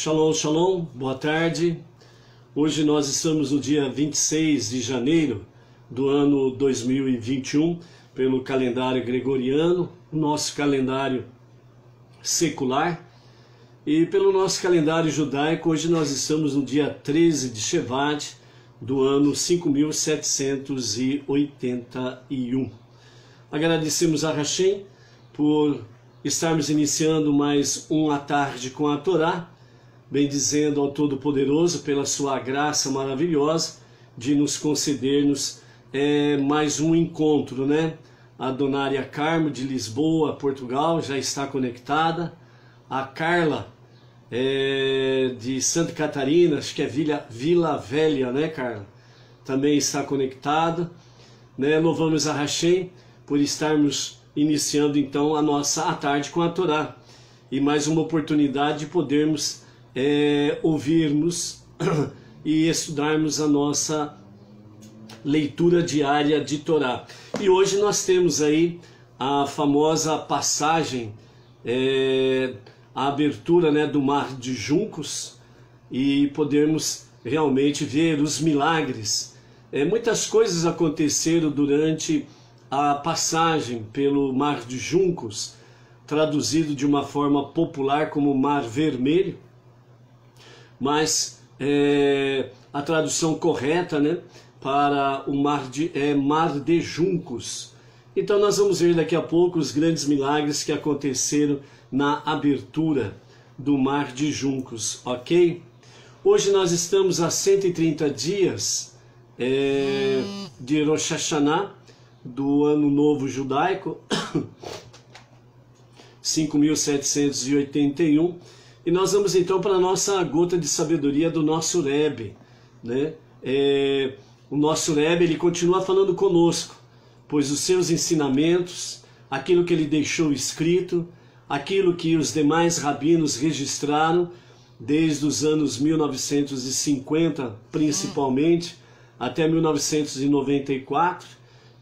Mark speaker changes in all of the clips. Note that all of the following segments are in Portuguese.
Speaker 1: Shalom, shalom, boa tarde. Hoje nós estamos no dia 26 de janeiro do ano 2021, pelo calendário gregoriano, nosso calendário secular. E pelo nosso calendário judaico, hoje nós estamos no dia 13 de Shevat do ano 5781. Agradecemos a Hashem por estarmos iniciando mais uma tarde com a Torá, bendizendo ao Todo-Poderoso pela sua graça maravilhosa de nos concedermos mais um encontro, né? A Donária Carmo de Lisboa, Portugal, já está conectada. A Carla de Santa Catarina, acho que é Vila Velha, né, Carla? Também está conectada, né? Louvamos a Hashem por estarmos iniciando então a tarde com a Torá, e mais uma oportunidade de podermos ouvirmos e estudarmos a nossa leitura diária de Torá. E hoje nós temos aí a famosa passagem, a abertura, né, do Mar de Juncos, e podermos realmente ver os milagres. Muitas coisas aconteceram durante a passagem pelo Mar de Juncos, traduzido de uma forma popular como Mar Vermelho, mas a tradução correta, né, para o Mar de Juncos. Então nós vamos ver daqui a pouco os grandes milagres que aconteceram na abertura do Mar de Juncos, ok? Hoje nós estamos a 130 dias de Rosh Hashanah, do Ano Novo Judaico, 5781, e nós vamos então para a nossa gota de sabedoria do nosso Rebbe, né? O nosso Rebbe, ele continua falando conosco, pois os seus ensinamentos, aquilo que ele deixou escrito, aquilo que os demais rabinos registraram, desde os anos 1950 principalmente, até 1994,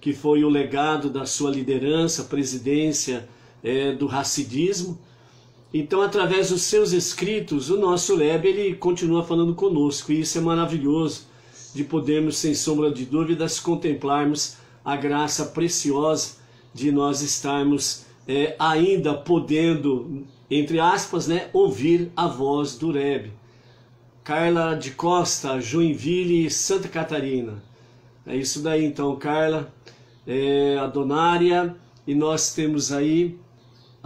Speaker 1: que foi o legado da sua liderança, presidência do Hassidismo. Então, através dos seus escritos, o nosso Rebbe, ele continua falando conosco, e isso é maravilhoso, de podermos, sem sombra de dúvidas, contemplarmos a graça preciosa de nós estarmos ainda podendo, entre aspas, né, ouvir a voz do Rebbe. Carla de Costa, Joinville, Santa Catarina. É isso daí então, Carla, a Donária, e nós temos aí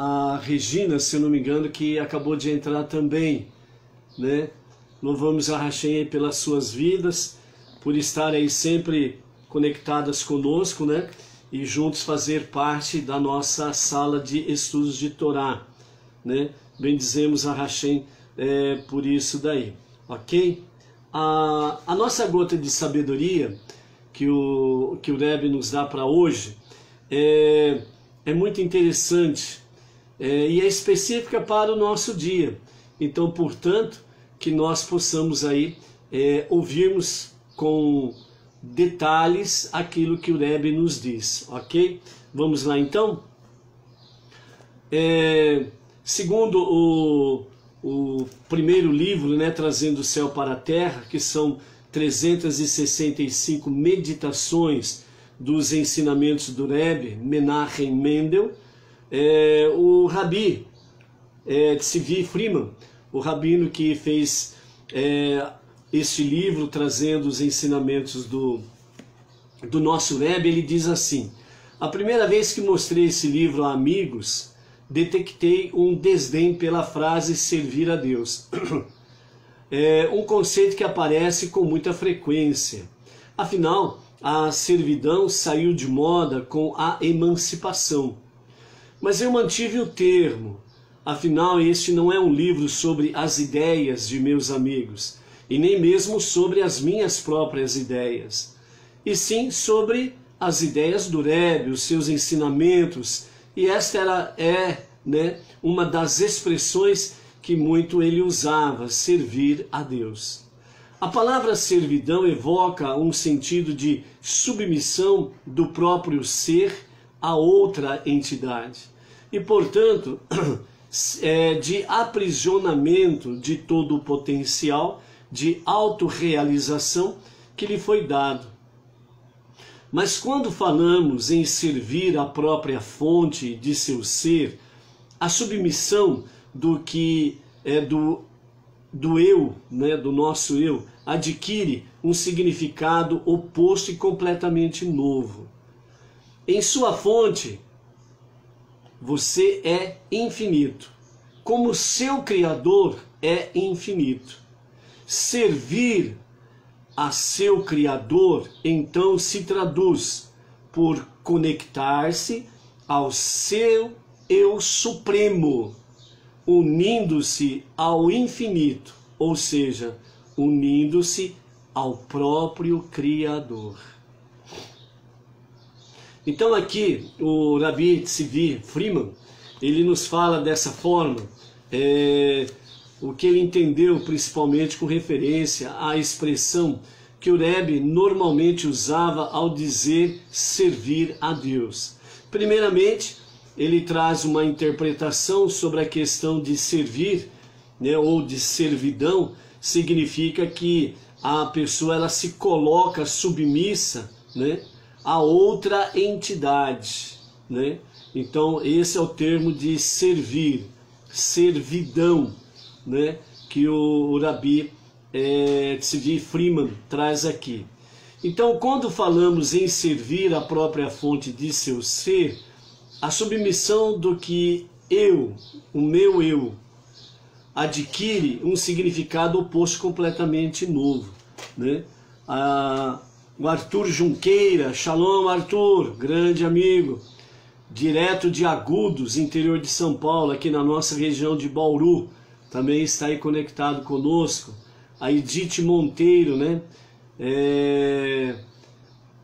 Speaker 1: a Regina, se eu não me engano, que acabou de entrar também, né? Louvamos a Hashem pelas suas vidas, por estar aí sempre conectadas conosco, né? E juntos fazer parte da nossa sala de estudos de Torá, né? Bendizemos a Hashem por isso daí, ok? A nossa gota de sabedoria que o Rebbe nos dá para hoje é muito interessante, e é específica para o nosso dia. Então, portanto, que nós possamos aí ouvirmos com detalhes aquilo que o Rebbe nos diz, ok? Vamos lá então? Segundo o primeiro livro, né, Trazendo o Céu para a Terra, que são 365 meditações dos ensinamentos do Rebbe, Menachem Mendel, o Rabi Tzvi Freeman, o rabino que fez este livro trazendo os ensinamentos do nosso Rebbe, ele diz assim: a primeira vez que mostrei esse livro a amigos, detectei um desdém pela frase servir a Deus. Um conceito que aparece com muita frequência. Afinal, a servidão saiu de moda com a emancipação. Mas eu mantive o termo. Afinal, este não é um livro sobre as ideias de meus amigos, e nem mesmo sobre as minhas próprias ideias, e sim sobre as ideias do Rebbe, os seus ensinamentos, e esta né, uma das expressões que muito ele usava, servir a Deus. A palavra servidão evoca um sentido de submissão do próprio ser a outra entidade. E, portanto, de aprisionamento de todo o potencial de autorrealização que lhe foi dado. Mas quando falamos em servir a própria fonte de seu ser, a submissão do que é do eu, né, do nosso eu, adquire um significado oposto e completamente novo. Em sua fonte, você é infinito, como seu Criador é infinito. Servir a seu Criador, então, se traduz por conectar-se ao seu Eu Supremo, unindo-se ao infinito, ou seja, unindo-se ao próprio Criador. Então aqui o Rabbi Tzvi Freeman, ele nos fala dessa forma, o que ele entendeu principalmente com referência à expressão que o Rebbe normalmente usava ao dizer servir a Deus. Primeiramente, ele traz uma interpretação sobre a questão de servir, né, ou de servidão. Significa que a pessoa ela se coloca submissa, né, a outra entidade, né? Então esse é o termo de servir, servidão, né, que o Rabbi Tzvi Freeman traz aqui. Então, quando falamos em servir a própria fonte de seu ser, a submissão do que eu, o meu eu, adquire um significado oposto completamente novo, né? O Arthur Junqueira, Shalom Arthur, grande amigo, direto de Agudos, interior de São Paulo, aqui na nossa região de Bauru, também está aí conectado conosco. A Edith Monteiro, né?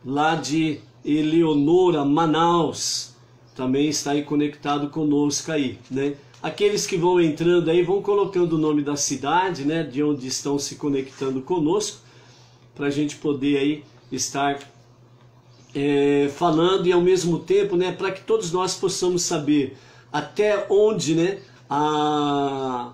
Speaker 1: Lá de Eleonora, Manaus, também está aí conectado conosco aí, né? Aqueles que vão entrando aí vão colocando o nome da cidade, né? De onde estão se conectando conosco, para a gente poder aí estar falando e ao mesmo tempo, né? Para que todos nós possamos saber até onde, né? A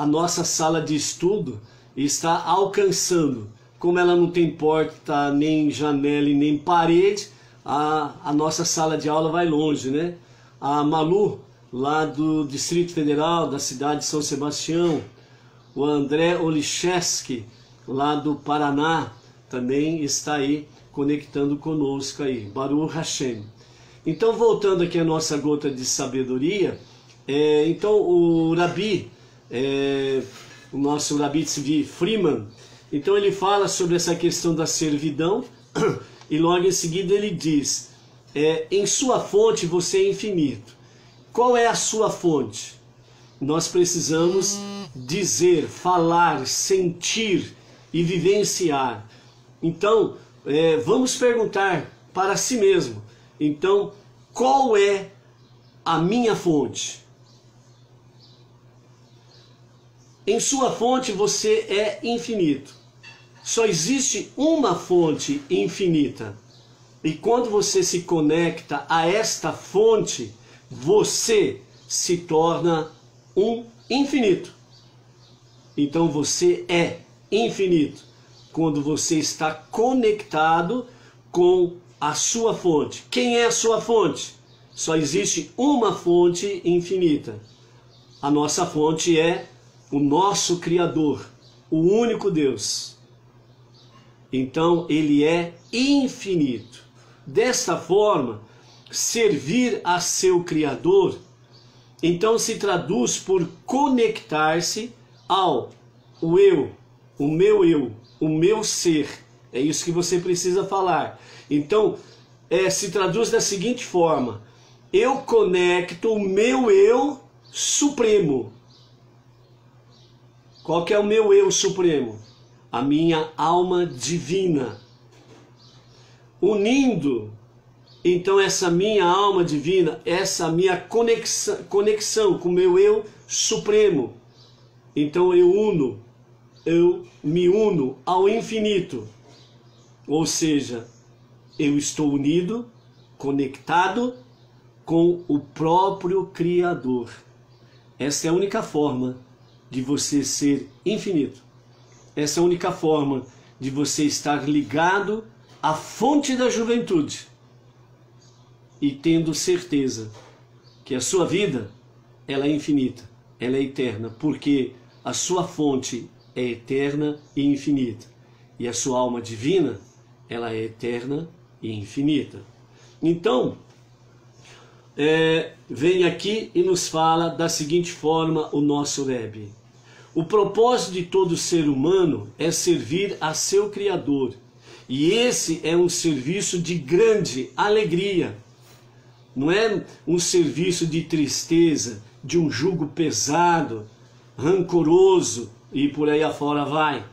Speaker 1: nossa sala de estudo está alcançando. Como ela não tem porta, nem janela e nem parede, a nossa sala de aula vai longe, né? A Malu, lá do Distrito Federal, da cidade de São Sebastião, o André Olicheski, lá do Paraná, também está aí conectando conosco aí, Baruch Hashem. Então, voltando aqui à nossa gota de sabedoria, então o Rabbi, o nosso Rabbi Tzvi Freeman, então ele fala sobre essa questão da servidão, e logo em seguida ele diz, em sua fonte você é infinito. Qual é a sua fonte? Nós precisamos dizer, falar, sentir e vivenciar. Então, vamos perguntar para si mesmo, então, qual é a minha fonte? Em sua fonte você é infinito. Só existe uma fonte infinita. E quando você se conecta a esta fonte, você se torna um infinito. Então você é infinito quando você está conectado com a sua fonte. Quem é a sua fonte? Só existe uma fonte infinita. A nossa fonte é o nosso Criador, o único Deus. Então ele é infinito. Desta forma, servir a seu Criador, então se traduz por conectar-se ao eu, o meu ser. É isso que você precisa falar. Então, se traduz da seguinte forma: eu conecto o meu eu supremo. Qual que é o meu eu supremo? A minha alma divina. Unindo, então, essa minha alma divina, essa minha conexão com o meu eu supremo. Então eu me uno ao infinito. Ou seja, eu estou unido, conectado com o próprio Criador. Essa é a única forma de você ser infinito. Essa é a única forma de você estar ligado à fonte da juventude e tendo certeza que a sua vida, ela é infinita, ela é eterna, porque a sua fonte é eterna e infinita, e a sua alma divina, ela é eterna e infinita. Então, vem aqui e nos fala da seguinte forma o nosso Rebbe: o propósito de todo ser humano é servir a seu Criador, e esse é um serviço de grande alegria. Não é um serviço de tristeza, de um jugo pesado, rancoroso e por aí afora vai.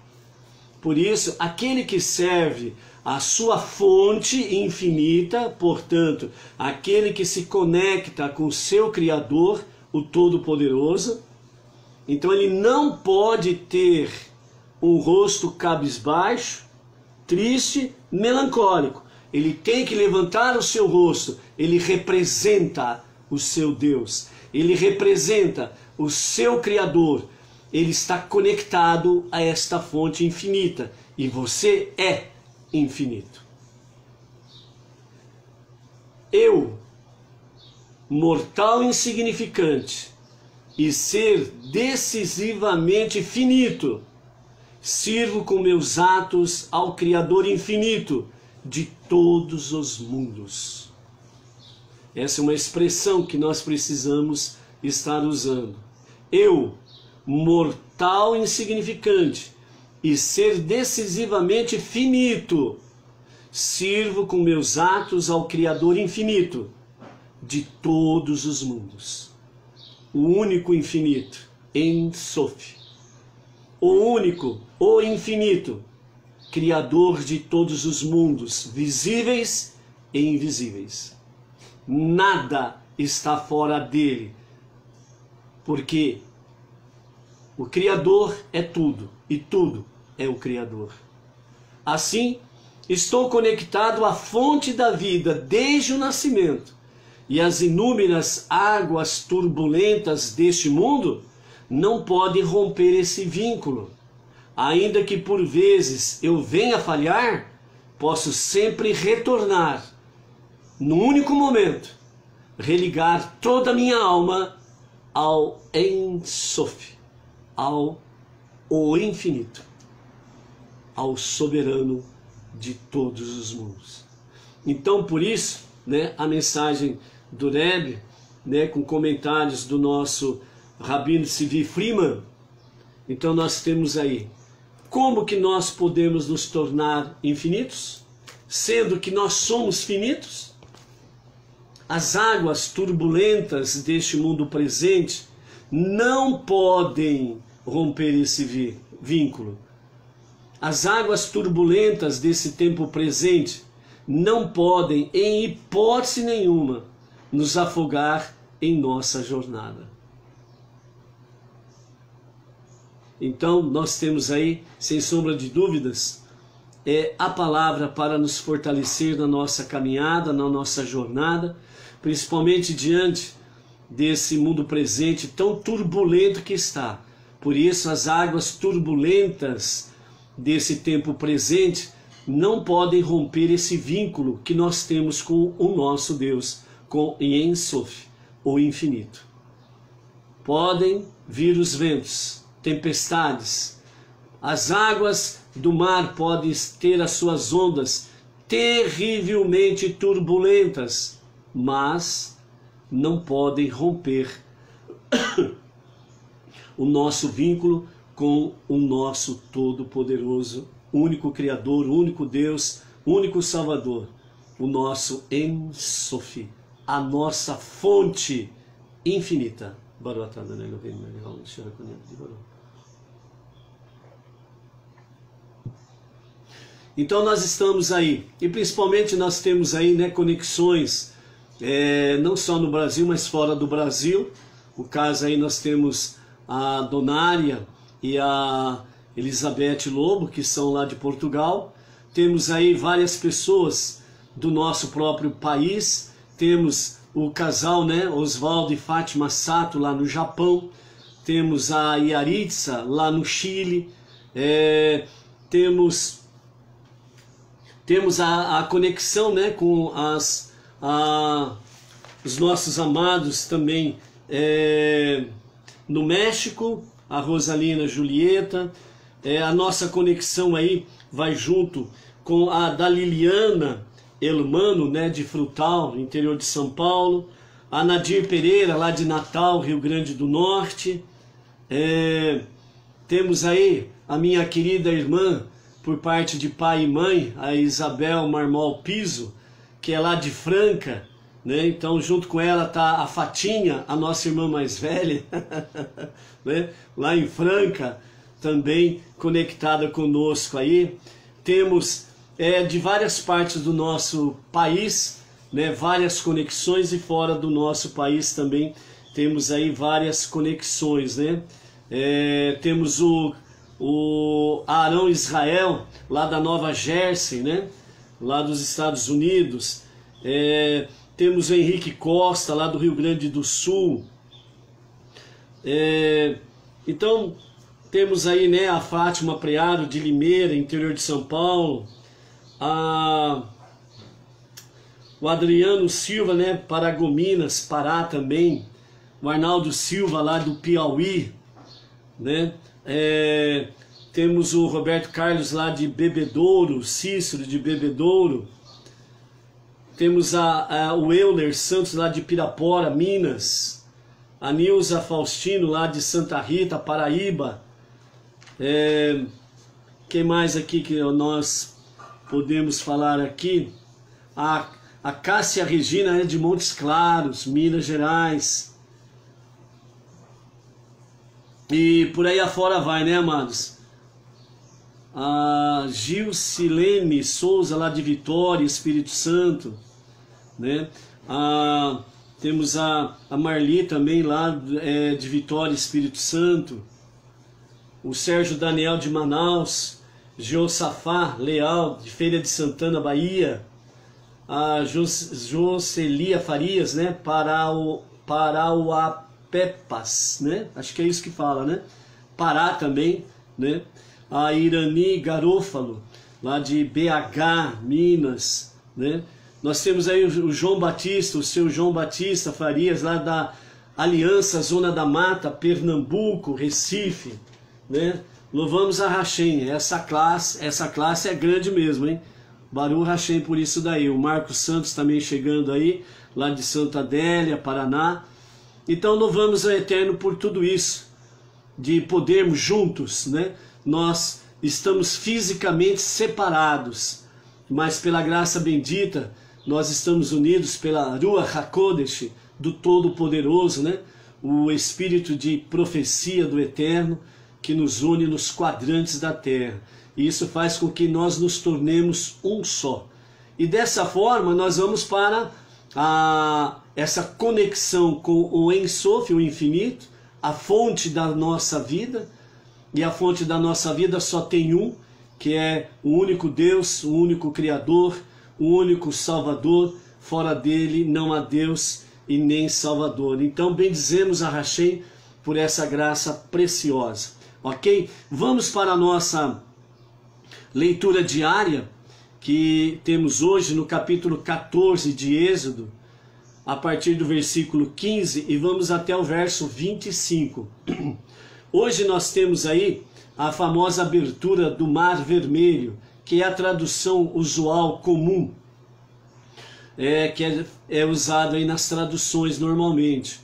Speaker 1: Por isso, aquele que serve a sua fonte infinita, portanto, aquele que se conecta com o seu Criador, o Todo-Poderoso, então ele não pode ter um rosto cabisbaixo, triste, melancólico. Ele tem que levantar o seu rosto. Ele representa o seu Deus. Ele representa o seu Criador. Ele está conectado a esta fonte infinita. E você é infinito. Eu, mortal insignificante, e ser decisivamente finito, sirvo com meus atos ao Criador infinito de todos os mundos. Essa é uma expressão que nós precisamos estar usando. Eu, mortal insignificante, e ser decisivamente finito, sirvo com meus atos ao Criador infinito de todos os mundos. O único infinito, Ein Sof. O único, o infinito, Criador de todos os mundos, visíveis e invisíveis. Nada está fora dele, porque o Criador é tudo, e tudo é o Criador. Assim, estou conectado à fonte da vida desde o nascimento, e as inúmeras águas turbulentas deste mundo não podem romper esse vínculo. Ainda que por vezes eu venha a falhar, posso sempre retornar, no único momento, religar toda a minha alma ao Ein Sof, ao o infinito, ao soberano de todos os mundos. Então, por isso, a mensagem do Rebbe, com comentários do nosso Rabino Sivi Freeman, então nós temos aí como que nós podemos nos tornar infinitos, sendo que nós somos finitos. As águas turbulentas deste mundo presente não podem romper esse vínculo. As águas turbulentas desse tempo presente não podem, em hipótese nenhuma, nos afogar em nossa jornada. Então, nós temos aí, sem sombra de dúvidas, a palavra para nos fortalecer na nossa caminhada, na nossa jornada, principalmente diante desse mundo presente tão turbulento que está. Por isso, as águas turbulentas desse tempo presente não podem romper esse vínculo que nós temos com o nosso Deus, com Ein Sof, o infinito. Podem vir os ventos, tempestades, as águas do mar podem ter as suas ondas terrivelmente turbulentas, mas não podem romper o nosso vínculo com o nosso Todo-Poderoso, único Criador, único Deus, único Salvador, o nosso Ein Sof, a nossa fonte infinita. Então nós estamos aí, e principalmente nós temos aí conexões, não só no Brasil, mas fora do Brasil. O caso aí nós temos a Donária e a Elizabeth Lobo, que são lá de Portugal. Temos aí várias pessoas do nosso próprio país. Temos o casal, né, Oswaldo e Fátima Sato lá no Japão, temos a Yaritza lá no Chile, temos a conexão, né, com os nossos amados também no México, a Rosalina Julieta, a nossa conexão aí vai junto com a da Liliana Elmano, né, de Frutal, interior de São Paulo, a Nadir Pereira, lá de Natal, Rio Grande do Norte, temos aí a minha querida irmã, por parte de pai e mãe, a Isabel Marmol Piso, que é lá de Franca, né? Então junto com ela está a Fatinha, a nossa irmã mais velha, né? Lá em Franca, também conectada conosco aí. Temos de várias partes do nosso país, né? Várias conexões, e fora do nosso país também temos aí várias conexões, né? Temos o Arão Israel, lá da Nova Jersey, né? Lá dos Estados Unidos. Temos o Henrique Costa, lá do Rio Grande do Sul. Então, temos aí, né, a Fátima Prearo, de Limeira, interior de São Paulo. O Adriano Silva, né, Paragominas, Pará também. O Arnaldo Silva, lá do Piauí, né? Temos o Roberto Carlos lá de Bebedouro, Cícero de Bebedouro. Temos o Euler Santos lá de Pirapora, Minas. A Nilza Faustino lá de Santa Rita, Paraíba. Quem mais aqui que nós podemos falar aqui? A Cássia Regina de Montes Claros, Minas Gerais. E por aí afora vai, né, amados? A Gilcilene Souza, lá de Vitória, Espírito Santo, né? Temos a Marli também, lá de Vitória, Espírito Santo. O Sérgio Daniel de Manaus. Josafá Leal, de Feira de Santana, Bahia. A Jocelia Farias, né? Parauapepas, né? Acho que é isso que fala, né? Pará também, né? A Irani Garófalo, lá de BH, Minas, né? Nós temos aí o João Batista, o seu João Batista Farias, lá da Aliança Zona da Mata, Pernambuco, Recife, né? Louvamos a Hashem, essa classe é grande mesmo, hein? Baru Hashem por isso daí. O Marcos Santos também chegando aí, lá de Santa Adélia, Paraná. Então louvamos ao Eterno por tudo isso, de podermos juntos, né? Nós estamos fisicamente separados, mas pela graça bendita, nós estamos unidos pela Ruach HaKodesh, do Todo-Poderoso, né? O Espírito de profecia do Eterno, que nos une nos quadrantes da terra. E isso faz com que nós nos tornemos um só. E dessa forma nós vamos para essa conexão com o Ein Sof, o infinito, a fonte da nossa vida. E a fonte da nossa vida só tem um, que é o único Deus, o único Criador, o único Salvador. Fora dele não há Deus e nem Salvador. Então bendizemos a Hashem por essa graça preciosa. Ok? Vamos para a nossa leitura diária, que temos hoje no capítulo 14 de Êxodo, a partir do versículo 15, e vamos até o verso 25. Hoje nós temos aí a famosa abertura do Mar Vermelho, que é a tradução usual comum, que é usado aí nas traduções normalmente.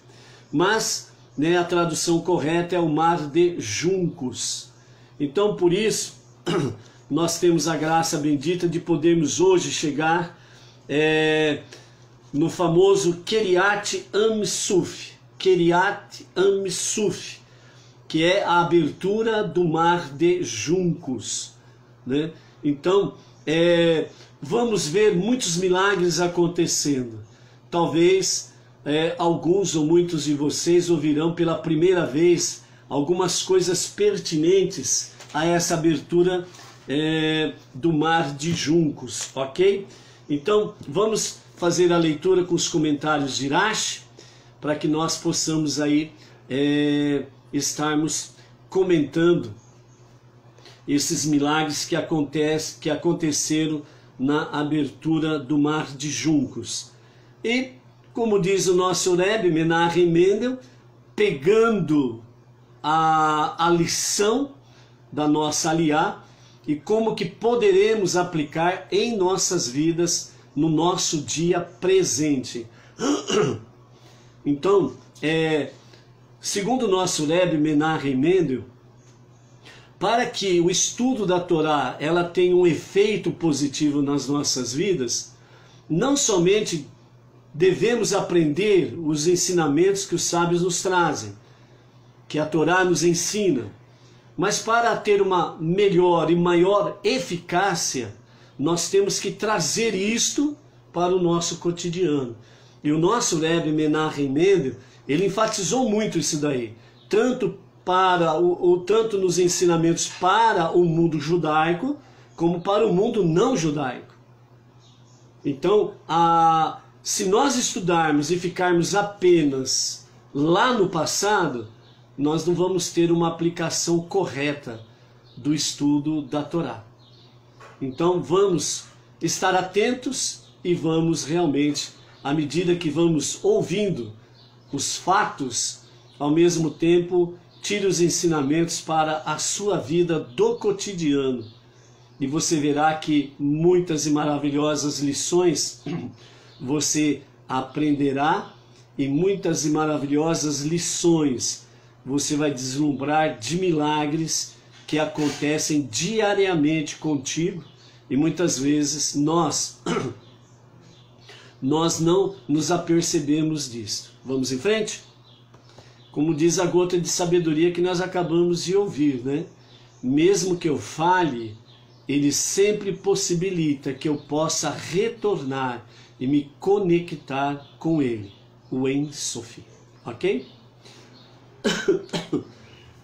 Speaker 1: Mas né, a tradução correta é o Mar de Juncos. Então por isso nós temos a graça bendita de podermos hoje chegar no famoso Keriat Am-Suf, Keriat Am-Suf, que é a abertura do Mar de Juncos, né? Então vamos ver muitos milagres acontecendo. Talvez alguns ou muitos de vocês ouvirão pela primeira vez algumas coisas pertinentes a essa abertura do Mar de Juncos, ok? Então vamos fazer a leitura com os comentários de Irache, para que nós possamos aí estarmos comentando esses milagres que aconteceram na abertura do Mar de Juncos. E, como diz o nosso Rebbe Menahem Mendel, pegando a lição da nossa Aliá e como que poderemos aplicar em nossas vidas no nosso dia presente. Então, segundo o nosso Rebbe Menahem Mendel, para que o estudo da Torá ela tenha um efeito positivo nas nossas vidas, não somente devemos aprender os ensinamentos que os sábios nos trazem, que a Torá nos ensina, mas para ter uma melhor e maior eficácia, nós temos que trazer isto para o nosso cotidiano. E o nosso Rebbe Menahem Mendel, ele enfatizou muito isso daí, tanto nos ensinamentos para o mundo judaico, como para o mundo não judaico. Então, se nós estudarmos e ficarmos apenas lá no passado, nós não vamos ter uma aplicação correta do estudo da Torá. Então, vamos estar atentos e vamos realmente, à medida que vamos ouvindo os fatos, ao mesmo tempo, tire os ensinamentos para a sua vida do cotidiano. E você verá que muitas e maravilhosas lições você aprenderá, e muitas e maravilhosas lições você vai deslumbrar de milagres que acontecem diariamente contigo, e muitas vezes nós não nos apercebemos disso. Vamos em frente? Como diz a gota de sabedoria que nós acabamos de ouvir, né? Mesmo que eu fale, ele sempre possibilita que eu possa retornar e me conectar com ele, o Ein Sof. Ok?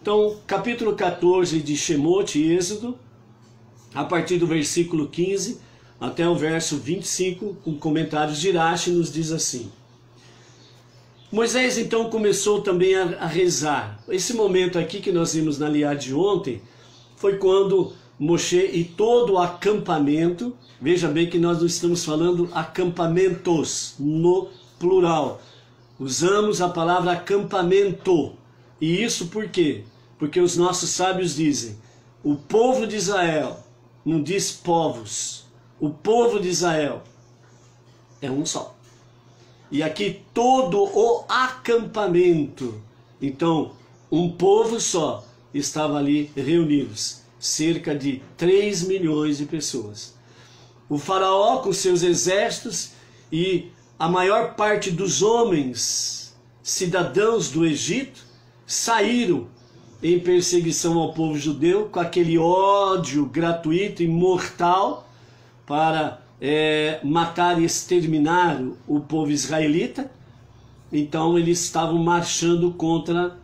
Speaker 1: Então, capítulo 14 de Shemot, Êxodo, a partir do versículo 15 até o verso 25, com comentários de Irache, nos diz assim: Moisés então começou também a rezar. Esse momento aqui que nós vimos na Aliá de ontem foi quando Moshe e todo o acampamento, veja bem que nós não estamos falando acampamentos no plural, usamos a palavra acampamento. E isso por quê? Porque os nossos sábios dizem, o povo de Israel, não diz povos, o povo de Israel é um só. E aqui todo o acampamento, então um povo só, estava ali reunidos, cerca de 3 milhões de pessoas. O faraó com seus exércitos e a maior parte dos homens, cidadãos do Egito, saíram em perseguição ao povo judeu, com aquele ódio gratuito e mortal para matar e exterminar o povo israelita. Então eles estavam marchando contra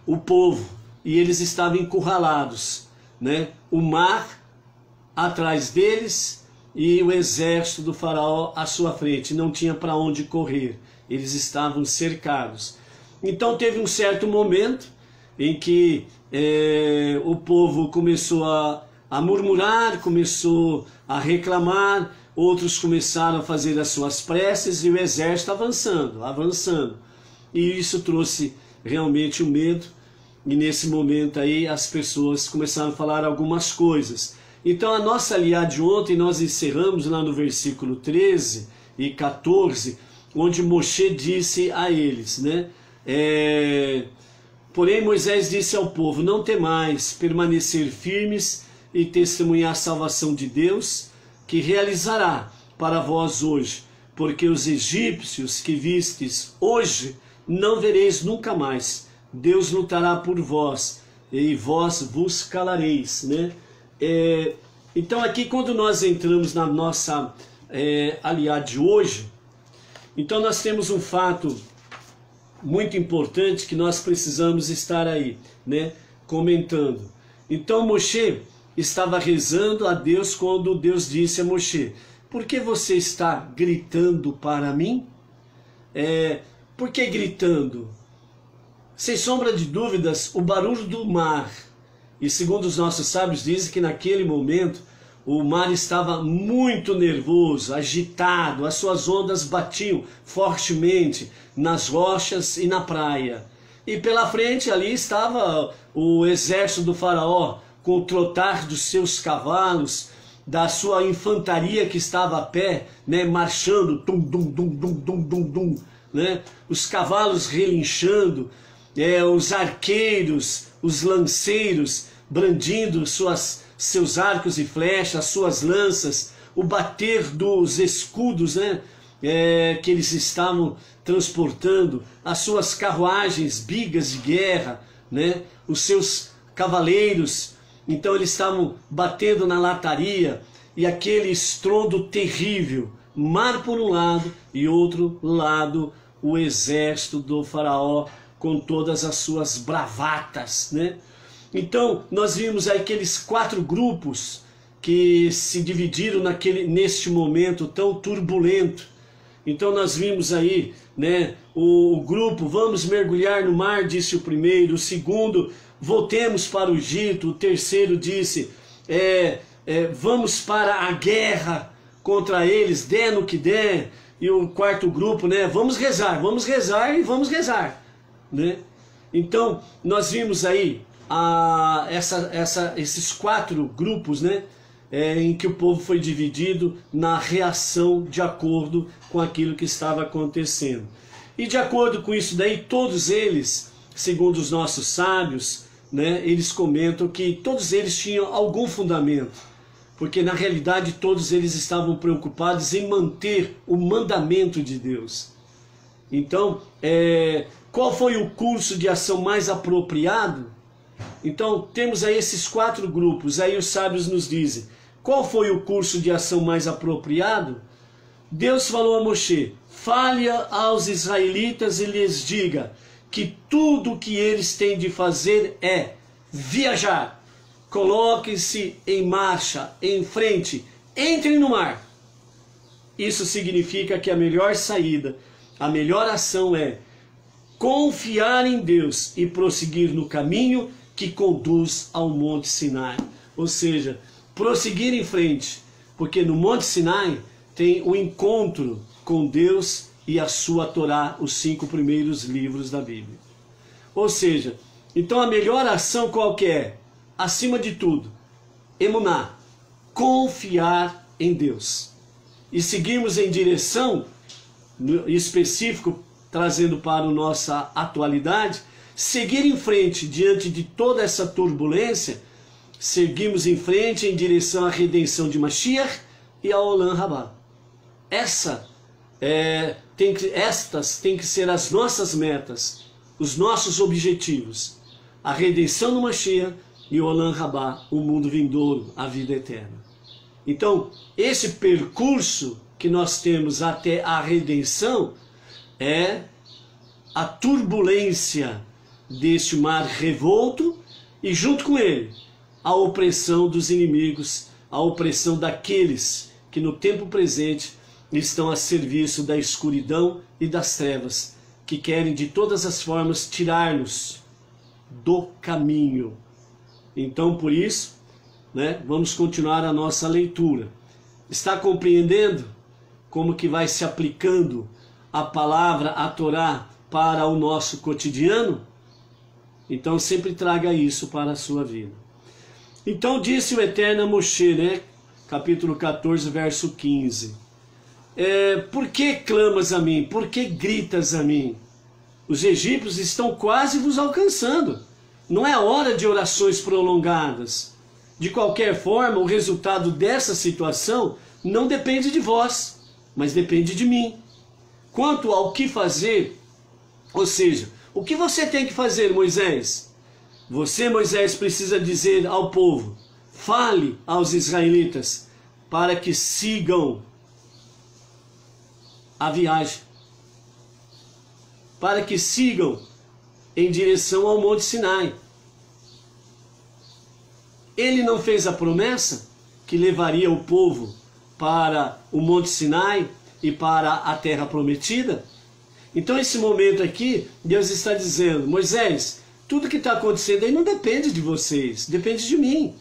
Speaker 1: o povo e eles estavam encurralados, né? O mar atrás deles e o exército do faraó à sua frente, não tinha para onde correr, eles estavam cercados. Então teve um certo momento em que o povo começou a murmurar, começou a reclamar, outros começaram a fazer as suas preces e o exército avançando. E isso trouxe realmente o medo, e nesse momento aí as pessoas começaram a falar algumas coisas. Então a nossa aliá de ontem nós encerramos lá no versículo 13 e 14, onde Moshe disse a eles, né? Porém Moisés disse ao povo, não temais, permanecer firmes e testemunhar a salvação de Deus, que realizará para vós hoje, porque os egípcios que vistes hoje, não vereis nunca mais. Deus lutará por vós, e vós vos calareis, né? Então aqui quando nós entramos na nossa aliá de hoje, então nós temos um fato muito importante que nós precisamos estar aí, né, comentando. Então Moshe estava rezando a Deus quando Deus disse a Moshe, por que você está gritando para mim? Por que gritando? Sem sombra de dúvidas, o barulho do mar, e segundo os nossos sábios dizem que naquele momento o mar estava muito nervoso, agitado, as suas ondas batiam fortemente nas rochas e na praia. E pela frente ali estava o exército do faraó, com o trotar dos seus cavalos, da sua infantaria que estava a pé, né, marchando, tum, dum, dum, dum, dum, dum, dum, né, os cavalos relinchando, os arqueiros, os lanceiros brandindo seus arcos e flechas, suas lanças, o bater dos escudos, né, que eles estavam transportando, as suas carruagens, bigas de guerra, né, os seus cavaleiros. Então eles estavam batendo na lataria, e aquele estrondo terrível, mar por um lado e outro lado o exército do faraó com todas as suas bravatas, né? Então nós vimos aí aqueles 4 grupos que se dividiram neste momento tão turbulento. Então nós vimos aí, né, o grupo, vamos mergulhar no mar, disse o primeiro. O segundo, voltemos para o Egito. O terceiro disse, vamos para a guerra contra eles, der no que der. E o quarto grupo, né, vamos rezar e vamos rezar, né? Então nós vimos aí esses 4 grupos, né, em que o povo foi dividido na reação de acordo com aquilo que estava acontecendo. E de acordo com isso daí, todos eles, segundo os nossos sábios, né, eles comentam que todos eles tinham algum fundamento, porque na realidade todos eles estavam preocupados em manter o mandamento de Deus. Então, qual foi o curso de ação mais apropriado? Então temos aí esses 4 grupos. Aí os sábios nos dizem, qual foi o curso de ação mais apropriado? Deus falou a Moshe, fale aos israelitas e lhes diga que tudo o que eles têm de fazer é viajar, coloquem-se em marcha, em frente, entrem no mar. Isso significa que a melhor saída, a melhor ação é confiar em Deus e prosseguir no caminho que conduz ao Monte Sinai. Ou seja, prosseguir em frente, porque no Monte Sinai tem o encontro com Deus e a sua Torá, os 5 primeiros livros da Bíblia. Ou seja, então a melhor ação qual que é? Acima de tudo, emuná, confiar em Deus. E seguirmos em direção, específico, trazendo para a nossa atualidade, seguir em frente diante de toda essa turbulência, seguimos em frente em direção à redenção de Mashiach e ao Olam Rabá. Estas têm que ser as nossas metas, os nossos objetivos. A redenção do Mashiach e o Olam Rabá, o mundo vindouro, a vida eterna. Então, esse percurso que nós temos até a redenção é a turbulência deste mar revolto e junto com ele a opressão dos inimigos, a opressão daqueles que no tempo presente estão a serviço da escuridão e das trevas, que querem de todas as formas tirar-nos do caminho. Então, por isso, né, vamos continuar a nossa leitura. Está compreendendo como que vai se aplicando a palavra, a Torá, para o nosso cotidiano? Então sempre traga isso para a sua vida. Então disse o Eterno a Moshe, né, capítulo 14, verso 15. Por que clamas a mim? Por que gritas a mim? Os egípcios estão quase vos alcançando. Não é hora de orações prolongadas. De qualquer forma, o resultado dessa situação não depende de vós, mas depende de mim. Quanto ao que fazer, ou seja, o que você tem que fazer, Moisés? Você, Moisés, precisa dizer ao povo, fale aos israelitas para que sigam a viagem, para que sigam em direção ao Monte Sinai. Ele não fez a promessa que levaria o povo para o Monte Sinai e para a Terra Prometida. Então esse momento aqui, Deus está dizendo, Moisés, tudo que está acontecendo aí não depende de vocês, depende de mim.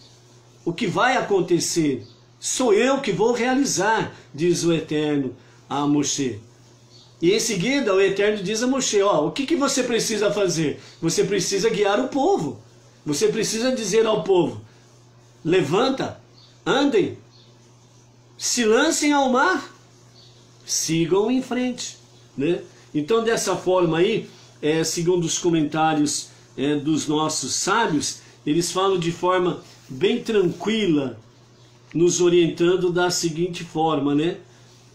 Speaker 1: O que vai acontecer, sou eu que vou realizar, diz o Eterno a Moshe. E em seguida o Eterno diz a Moshe, ó, o que você precisa fazer? Você precisa guiar o povo. Você precisa dizer ao povo, levanta, andem, se lancem ao mar, sigam em frente, né? Então dessa forma aí, segundo os comentários dos nossos sábios, eles falam de forma bem tranquila, nos orientando da seguinte forma, né?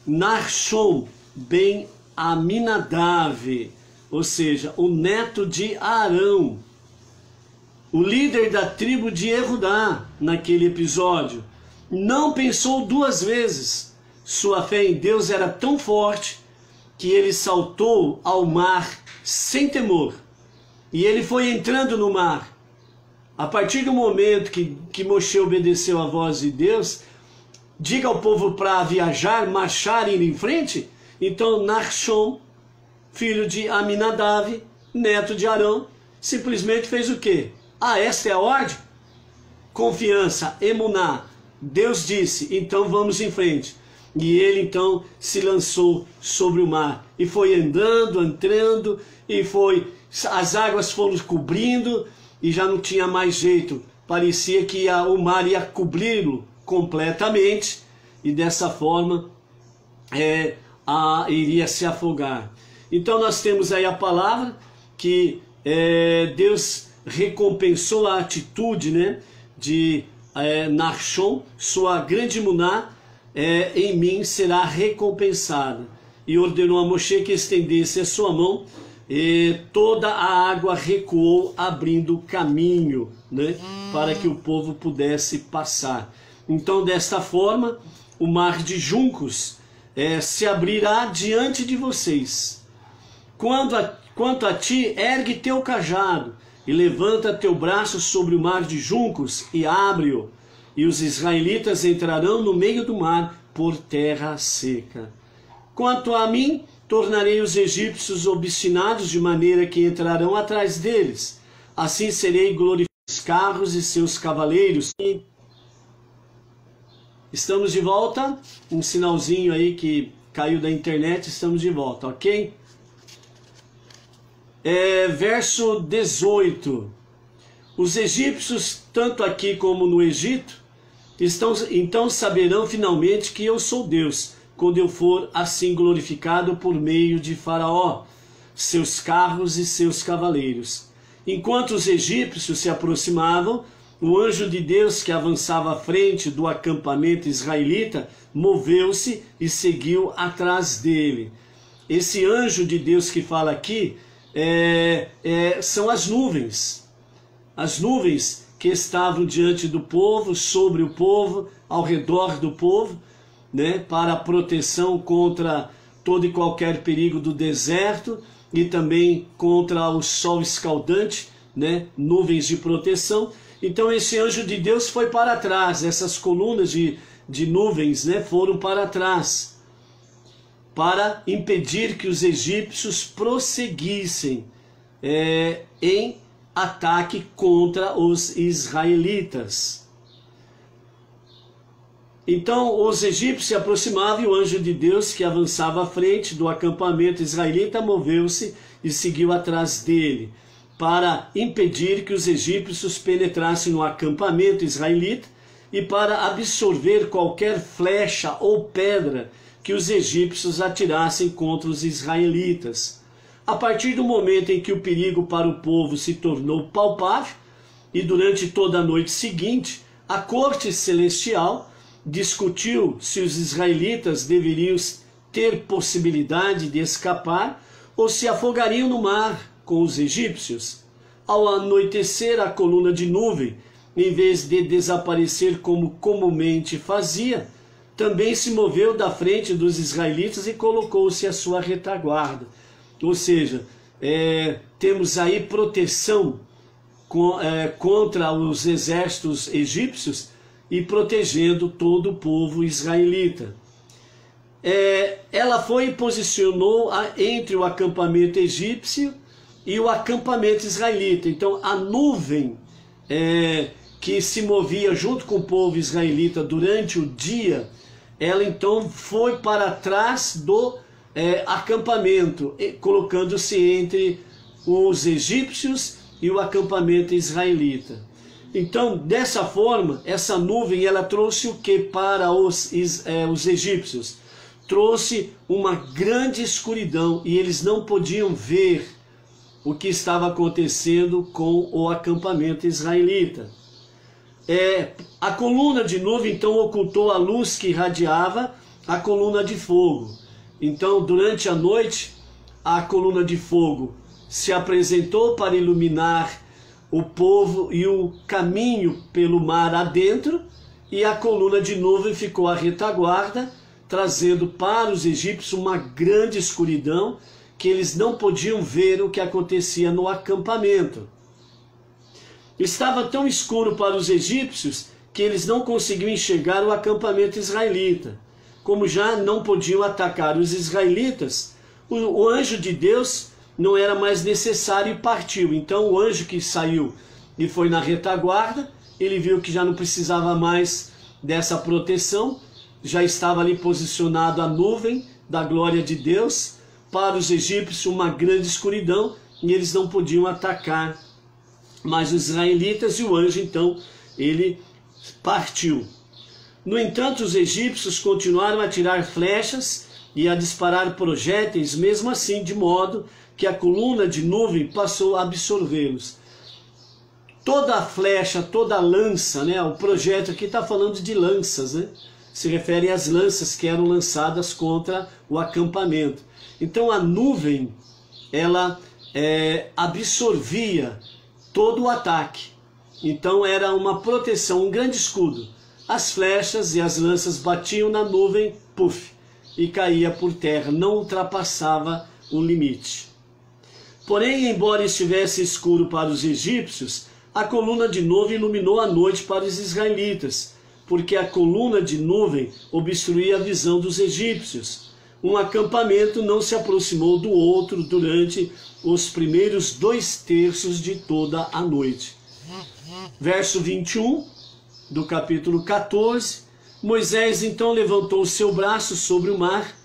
Speaker 1: Nachshon ben Aminadav, ou seja, o neto de Arão, o líder da tribo de Erudá, naquele episódio, não pensou duas vezes. Sua fé em Deus era tão forte que ele saltou ao mar sem temor. E ele foi entrando no mar. A partir do momento que Moshe obedeceu à voz de Deus, diga ao povo para viajar, marchar e ir em frente. Então Nachshon, filho de Aminadav, neto de Arão, simplesmente fez o quê? Ah, esta é a ordem? Confiança, emuná. Deus disse, então vamos em frente. E ele então se lançou sobre o mar. E foi andando, entrando, e as águas foram cobrindo, e já não tinha mais jeito. Parecia que o mar ia cobri-lo completamente, e dessa forma iria se afogar. Então nós temos aí a palavra que Deus recompensou a atitude, né, de Nachshon, sua grande emuná em mim será recompensada. E ordenou a Moshe que estendesse a sua mão, e toda a água recuou, abrindo caminho, né, para que o povo pudesse passar. Então desta forma o mar de juncos se abrirá diante de vocês. Quanto a ti, ergue teu cajado e levanta teu braço sobre o mar de juncos e abre-o, e os israelitas entrarão no meio do mar por terra seca. Quanto a mim, tornarei os egípcios obstinados de maneira que entrarão atrás deles. Assim serei glorificado os carros e seus cavaleiros. Estamos de volta, um sinalzinho aí que caiu da internet, estamos de volta, ok? Verso 18. Os egípcios, tanto aqui como no Egito, então saberão finalmente que eu sou Deus, quando eu for assim glorificado por meio de Faraó, seus carros e seus cavaleiros. Enquanto os egípcios se aproximavam, o anjo de Deus que avançava à frente do acampamento israelita moveu-se e seguiu atrás dele. Esse anjo de Deus que fala aqui são as nuvens que estavam diante do povo, sobre o povo, ao redor do povo, né, para proteção contra todo e qualquer perigo do deserto e também contra o sol escaldante, né, nuvens de proteção. Então esse anjo de Deus foi para trás, essas colunas de nuvens, né, foram para trás, para impedir que os egípcios prosseguissem em ataque contra os israelitas. Então os egípcios se aproximavam e o anjo de Deus que avançava à frente do acampamento israelita moveu-se e seguiu atrás dele, para impedir que os egípcios penetrassem no acampamento israelita e para absorver qualquer flecha ou pedra que os egípcios atirassem contra os israelitas. A partir do momento em que o perigo para o povo se tornou palpável, e durante toda a noite seguinte, a corte celestial discutiu se os israelitas deveriam ter possibilidade de escapar ou se afogariam no mar com os egípcios. Ao anoitecer, a coluna de nuvem, em vez de desaparecer como comumente fazia, também se moveu da frente dos israelitas e colocou-se à sua retaguarda. Ou seja, temos aí proteção contra os exércitos egípcios e protegendo todo o povo israelita. ela foi e posicionou entre o acampamento egípcio e o acampamento israelita. Então a nuvem que se movia junto com o povo israelita durante o dia, ela então foi para trás do acampamento, colocando-se entre os egípcios e o acampamento israelita. Então, dessa forma, essa nuvem ela trouxe o que para os egípcios? Trouxe uma grande escuridão e eles não podiam ver o que estava acontecendo com o acampamento israelita. A coluna de nuvem então ocultou a luz que irradiava a coluna de fogo. Então, durante a noite, a coluna de fogo se apresentou para iluminar o povo e o caminho pelo mar adentro, e a coluna de nuvem ficou à retaguarda, trazendo para os egípcios uma grande escuridão, que eles não podiam ver o que acontecia no acampamento. Estava tão escuro para os egípcios que eles não conseguiam enxergar o acampamento israelita. Como já não podiam atacar os israelitas, o anjo de Deus não era mais necessário e partiu. Então o anjo que saiu e foi na retaguarda, ele viu que já não precisava mais dessa proteção, já estava ali posicionado a nuvem da glória de Deus, para os egípcios uma grande escuridão, e eles não podiam atacar mais os israelitas, e o anjo então, ele partiu. No entanto, os egípcios continuaram a tirar flechas e a disparar projéteis, mesmo assim, de modo que a coluna de nuvem passou a absorvê-los. Toda a flecha, toda a lança, né? O projétil aqui está falando de lanças, né? Se refere às lanças que eram lançadas contra o acampamento. Então a nuvem, ela absorvia todo o ataque. Então era uma proteção, um grande escudo. As flechas e as lanças batiam na nuvem, puf, e caía por terra, não ultrapassava o limite. Porém, embora estivesse escuro para os egípcios, a coluna de nuvem iluminou a noite para os israelitas, porque a coluna de nuvem obstruía a visão dos egípcios. Um acampamento não se aproximou do outro durante os primeiros 2/3 de toda a noite. Verso 21 do capítulo 14. Moisés então levantou o seu braço sobre o mar.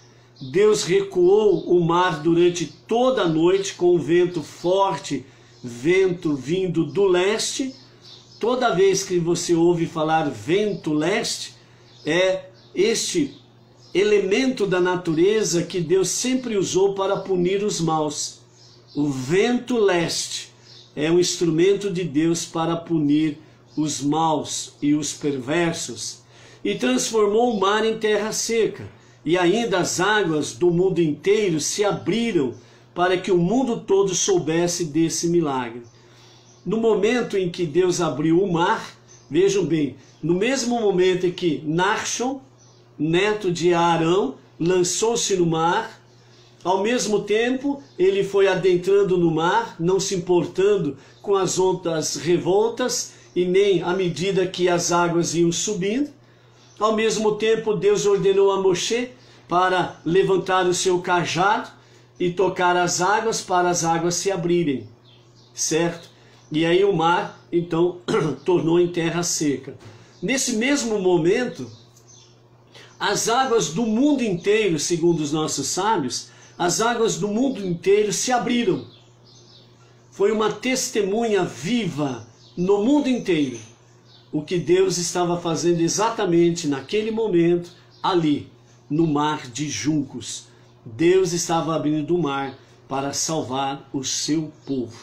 Speaker 1: Deus recuou o mar durante toda a noite com um vento forte, vento vindo do leste. Toda vez que você ouve falar vento leste, é este elemento da natureza que Deus sempre usou para punir os maus. O vento leste é um instrumento de Deus para punir os maus e os perversos. E transformou o mar em terra seca. E ainda as águas do mundo inteiro se abriram para que o mundo todo soubesse desse milagre. No momento em que Deus abriu o mar, vejam bem, no mesmo momento em que Nachshon, neto de Arão, lançou-se no mar, ao mesmo tempo ele foi adentrando no mar, não se importando com as ondas revoltas e nem à medida que as águas iam subindo. Ao mesmo tempo Deus ordenou a Moshe para levantar o seu cajado e tocar as águas para as águas se abrirem, certo? E aí o mar então tornou em terra seca. Nesse mesmo momento, as águas do mundo inteiro, segundo os nossos sábios, as águas do mundo inteiro se abriram. Foi uma testemunha viva no mundo inteiro o que Deus estava fazendo exatamente naquele momento, ali, no mar de juncos. Deus estava abrindo o mar para salvar o seu povo.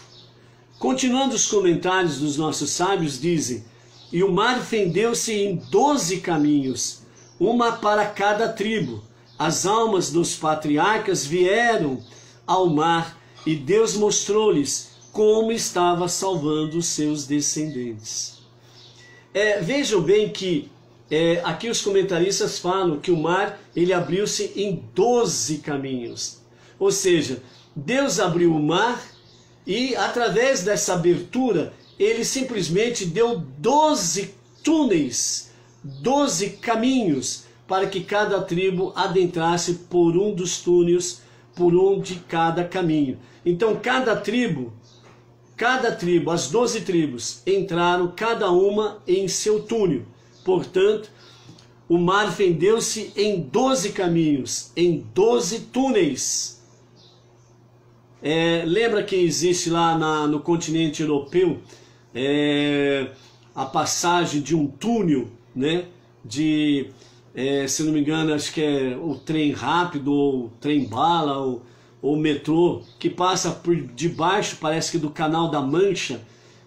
Speaker 1: Continuando os comentários dos nossos sábios, dizem: e o mar fendeu-se em 12 caminhos, uma para cada tribo. As almas dos patriarcas vieram ao mar e Deus mostrou-lhes como estava salvando os seus descendentes. Vejam bem que aqui os comentaristas falam que o mar ele abriu-se em 12 caminhos. Ou seja, Deus abriu o mar e através dessa abertura ele simplesmente deu 12 túneis, 12 caminhos para que cada tribo adentrasse por um dos túneis, por um de cada caminho. Então cada tribo, as 12 tribos, entraram cada uma em seu túnel. Portanto, o mar fendeu-se em 12 caminhos, em 12 túneis. Lembra que existe lá no continente europeu a passagem de um túnel, né? Se não me engano, acho que é o trem rápido, ou trem bala, ou metrô, que passa por debaixo, parece que do Canal da Mancha,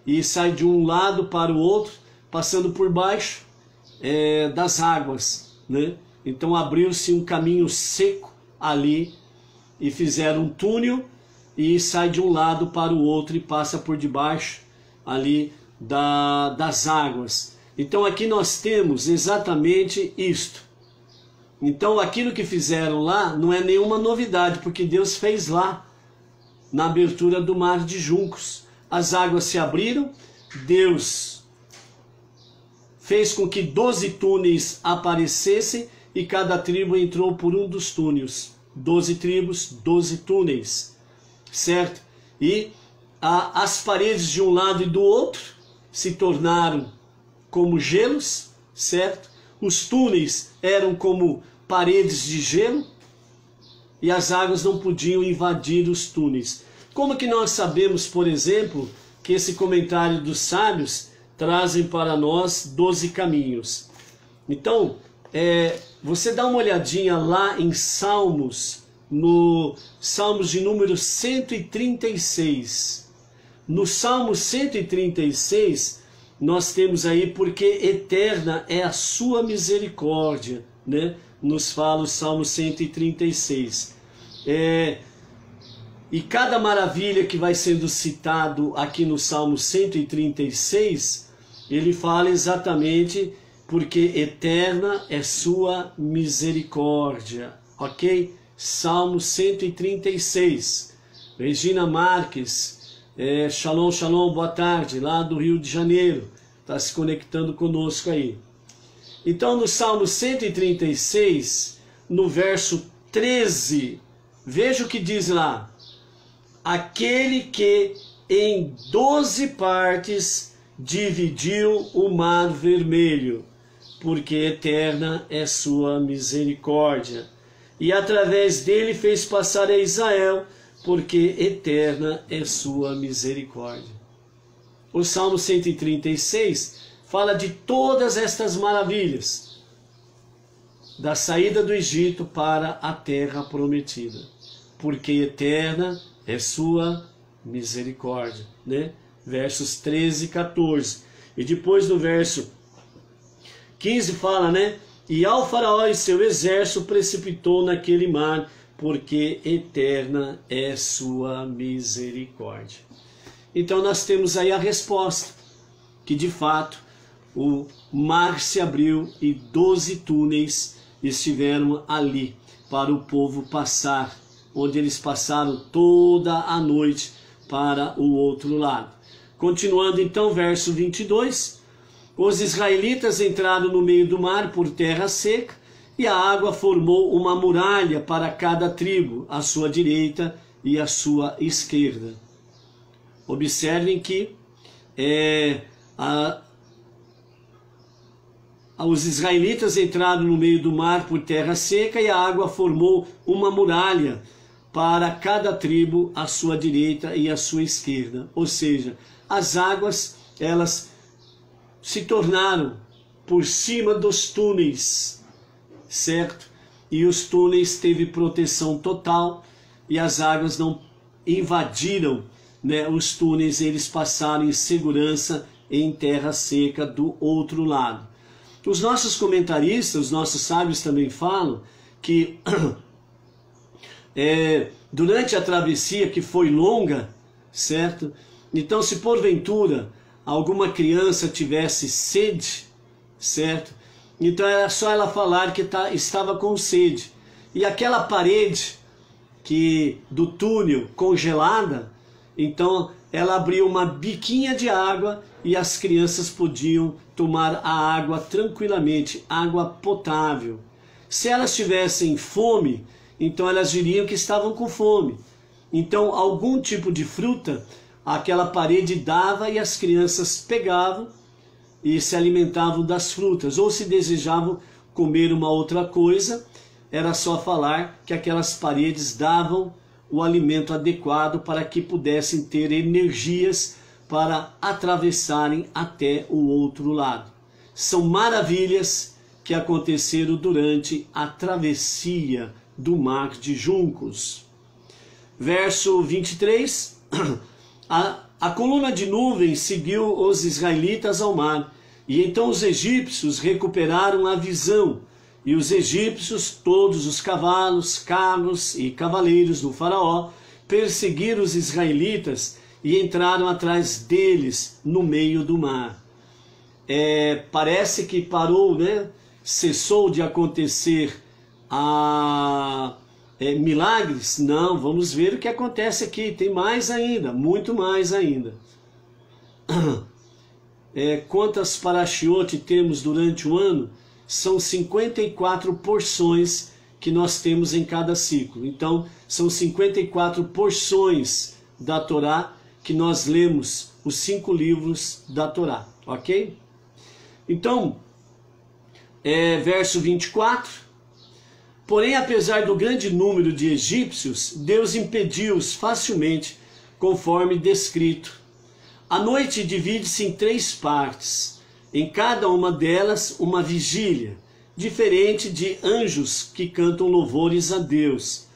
Speaker 1: e sai de um lado para o outro, passando por baixo das águas, né? Então abriu-se um caminho seco ali, e fizeram um túnel, e sai de um lado para o outro, e passa por debaixo ali das águas. Então aqui nós temos exatamente isto. Então aquilo que fizeram lá não é nenhuma novidade, porque Deus fez lá, na abertura do mar de juncos. As águas se abriram, Deus fez com que 12 túneis aparecessem, e cada tribo entrou por um dos túneis. 12 tribos, 12 túneis, certo? E as paredes de um lado e do outro se tornaram como gelos, certo? Os túneis eram como paredes de gelo, e as águas não podiam invadir os túneis. Como que nós sabemos, por exemplo, que esse comentário dos sábios trazem para nós 12 caminhos? Então, você dá uma olhadinha lá em Salmos, no Salmos de número 136. No Salmo 136, nós temos aí, porque eterna é a sua misericórdia, né? Nos fala o Salmo 136. E cada maravilha que vai sendo citado aqui no Salmo 136, ele fala exatamente porque eterna é sua misericórdia, ok? Salmo 136. Regina Marques, shalom, shalom, boa tarde, lá do Rio de Janeiro, está se conectando conosco aí. Então no Salmo 136, no verso 13, veja o que diz lá: aquele que em 12 partes dividiu o mar vermelho, porque eterna é sua misericórdia, e através dele fez passar a Israel, porque eterna é sua misericórdia. O Salmo 136 fala de todas estas maravilhas, da saída do Egito para a terra prometida, porque eterna é sua misericórdia, né? Versos 13 e 14. E depois no verso 15 fala, né? E ao faraó e seu exército precipitou naquele mar, porque eterna é sua misericórdia. Então nós temos aí a resposta, que de fato o mar se abriu e 12 túneis estiveram ali para o povo passar, onde eles passaram toda a noite para o outro lado. Continuando então, verso 22, os israelitas entraram no meio do mar por terra seca, e a água formou uma muralha para cada tribo, à sua direita e à sua esquerda. Observem que os israelitas entraram no meio do mar por terra seca, e a água formou uma muralha para cada tribo, à sua direita e à sua esquerda. Ou seja, as águas, elas se tornaram por cima dos túneis, certo? E os túneis teve proteção total, e as águas não invadiram, né, os túneis, eles passaram em segurança em terra seca do outro lado. Os nossos comentaristas, os nossos sábios também falam que durante a travessia, que foi longa, certo? Então, se porventura alguma criança tivesse sede, certo? Então era só ela falar que estava com sede. E aquela parede do túnel congelada, então ela abriu uma biquinha de água e as crianças podiam tomar a água tranquilamente, água potável. Se elas tivessem fome, então elas diriam que estavam com fome. Então, algum tipo de fruta, aquela parede dava e as crianças pegavam e se alimentavam das frutas. Ou se desejavam comer uma outra coisa, era só falar que aquelas paredes davam o alimento adequado para que pudessem ter energias para atravessarem até o outro lado. São maravilhas que aconteceram durante a travessia do Mar de Juncos. Verso 23, a coluna de nuvem seguiu os israelitas ao mar, e então os egípcios recuperaram a visão, e os egípcios, todos os cavalos, carros e cavaleiros do faraó, perseguiram os israelitas e entraram atrás deles no meio do mar. Parece que parou, né? Cessou de acontecer milagres? Não, vamos ver o que acontece aqui. Tem mais ainda, muito mais ainda. Quantas parashiote temos durante o ano? São 54 porções que nós temos em cada ciclo. Então, são 54 porções da Torá que nós lemos, os 5 livros da Torá, ok? Então, verso 24. Porém, apesar do grande número de egípcios, Deus impediu-os facilmente, conforme descrito. A noite divide-se em 3 partes. Em cada uma delas, uma vigília, diferente de anjos que cantam louvores a Deus.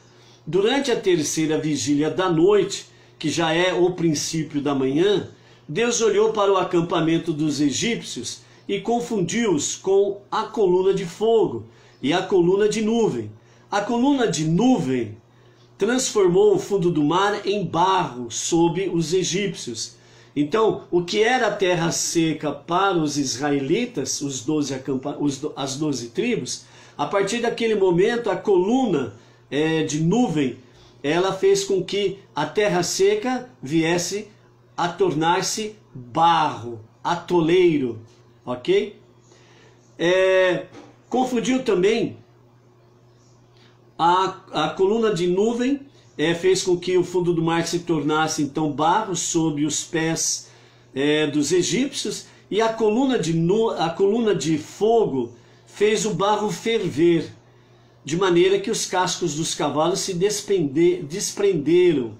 Speaker 1: Durante a terceira vigília da noite, que já é o princípio da manhã, Deus olhou para o acampamento dos egípcios e confundiu-os com a coluna de fogo e a coluna de nuvem. A coluna de nuvem transformou o fundo do mar em barro sob os egípcios. Então, o que era a terra seca para os israelitas, as 12 tribos, a partir daquele momento a coluna de nuvem, ela fez com que a terra seca viesse a tornar-se barro, atoleiro, ok? Confundiu também a coluna de nuvem, fez com que o fundo do mar se tornasse então barro sob os pés dos egípcios, e a coluna de fogo fez o barro ferver, de maneira que os cascos dos cavalos se desprenderam.